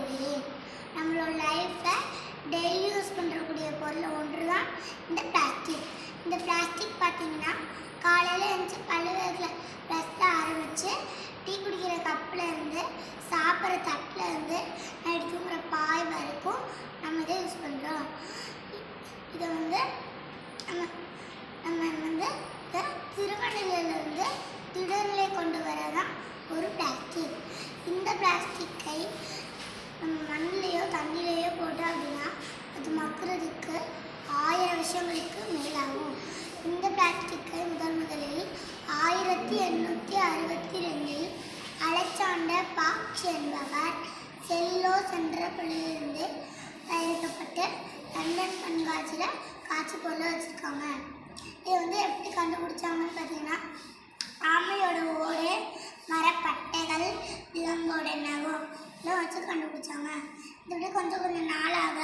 போகிறேன். நம்மளோட லைஃப்பில் டெய்லி யூஸ் பண்ணுறக்கூடிய பொருள் ஒன்று தான் இந்த பிளாஸ்டிக். இந்த பிளாஸ்டிக் பார்த்திங்கன்னா காலையில் எழுந்துச்சி பல்லுவர்களை ப்ரெஸ்ஸை ஆரம்பித்து டீ குடிக்கிற கப்பில் இருந்து சாப்பிட்ற தட்டில் இருந்து நைட்டு தூங்குற பாய் வரைக்கும் நம்ம இதை யூஸ் பண்ணுறோம். இதை வந்து நம்ம வந்து திருவநிலையிலிருந்து திடநிலை கொண்டு வரதான் ஒரு பிளாஸ்டிக். இந்த பிளாஸ்டிக்கை நம்ம மண்ணிலேயோ தண்ணியிலேயோ போட்டோம் அப்படின்னா அது மக்கிறதுக்கு 1000 வருஷங்களுக்கு மேலாகும். இந்த பிளாஸ்டிக்கை முதலில் 1862 அலெக்சாண்டர் பாக்ஸ் என்பவர் செல்லோஸ் என்ற பொருளிலிருந்து தயாரிக்கப்பட்டு லண்டன் கண்காட்சியில் காட்சி பொருளை வச்சுருக்காங்க. இது வந்து எப்படி கண்டுபிடிச்சாங்கன்னு பார்த்தீங்கன்னா, ஆமையோட ஓடு, மரப்பட்டைகள், விலங்கோட நகம் இதெல்லாம் வச்சு கண்டுபிடிச்சாங்க. இப்படி கொஞ்சம் நாளாக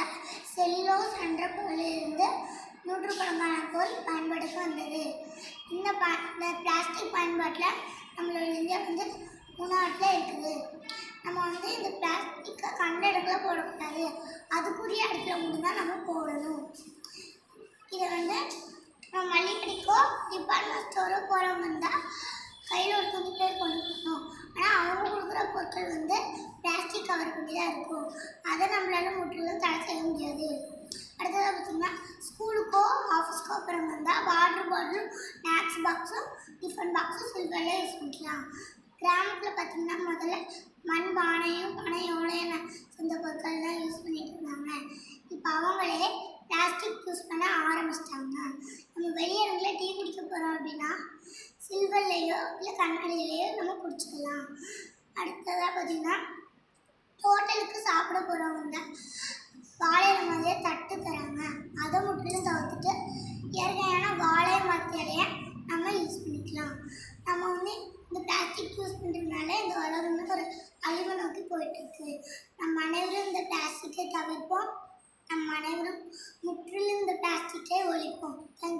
செல்லோஸ் என்ற பொருளிலிருந்து நூற்றுக்கணக்கான பொருள் பயன்பாட்டுக்கு வந்தது. இந்த பிளாஸ்டிக் பயன்பாட்டில் நம்மளோட இந்தியா வந்து 3 இருக்குது. நம்ம வந்து இந்த பிளாஸ்டிக்கை கண்ட இடத்துல போடக்கூடாது, அதுக்குரிய இடத்துல மட்டும்தான் நம்ம போடணும். இதை வந்து நம்ம மளிகை கடைக்கோ டிபார்ட்மெண்ட் ஸ்டோரோ போகிறவங்க இருந்தால் கையில் ஒரு துணி பேர் கொண்டு போகணும். ஆனால் அவங்க கொடுக்குற பொருட்கள் வந்து பிளாஸ்டிக் கவர் பண்ணி தான் இருக்கும். அதை நம்மளால முற்றிலும் தடை செய்ய முடியாது. அடுத்ததாக பார்த்திங்கன்னா, ஸ்கூலுக்கோ ஆஃபீஸ்க்கோ அப்புறம் வந்தால் வாட்டர் பாட்டிலும் ஸ்நாக்ஸ் பாக்ஸும் டிஃபன் பாக்ஸும் சில்வரில் யூஸ் பண்ணிக்கலாம். கிராமத்தில் பார்த்திங்கன்னா முதல்ல மண் பானையும் பனையோட சொந்த பொருட்கள்லாம் யூஸ் பண்ணிட்டு இருந்தாங்க. இப்போ அவங்களே பிளாஸ்டிக் யூஸ் பண்ண ஆரம்பிச்சிட்டாங்க. நம்ம வெளியிடங்களில் டீ குடிக்க போகிறோம் அப்படின்னா சில்வர்லேயோ இல்லை கண்ணாடியிலையோ நம்ம குடிச்சிக்கலாம். அடுத்ததாக பார்த்திங்கன்னா, ஹோட்டலுக்கு சாப்பிட போகிறவங்க வாழை மாதிரியே தட்டு தராங்க. அதை முற்றிலும் தவிர்த்துட்டு இயற்கையான வாழை மரத்தையே நம்ம யூஸ் பண்ணிக்கலாம். நம்ம வந்து இந்த பிளாஸ்டிக் யூஸ் பண்ணுறதுனால இந்த உலகம் வந்து ஒரு அழிவை நோக்கி போயிட்டுருக்கு. நம்ம அனைவரும் இந்த பிளாஸ்டிக்கை தவிர்ப்போம். நம்ம அனைவரும் முற்றிலும் இந்த பிளாஸ்டிக்கை ஒழிப்போம்.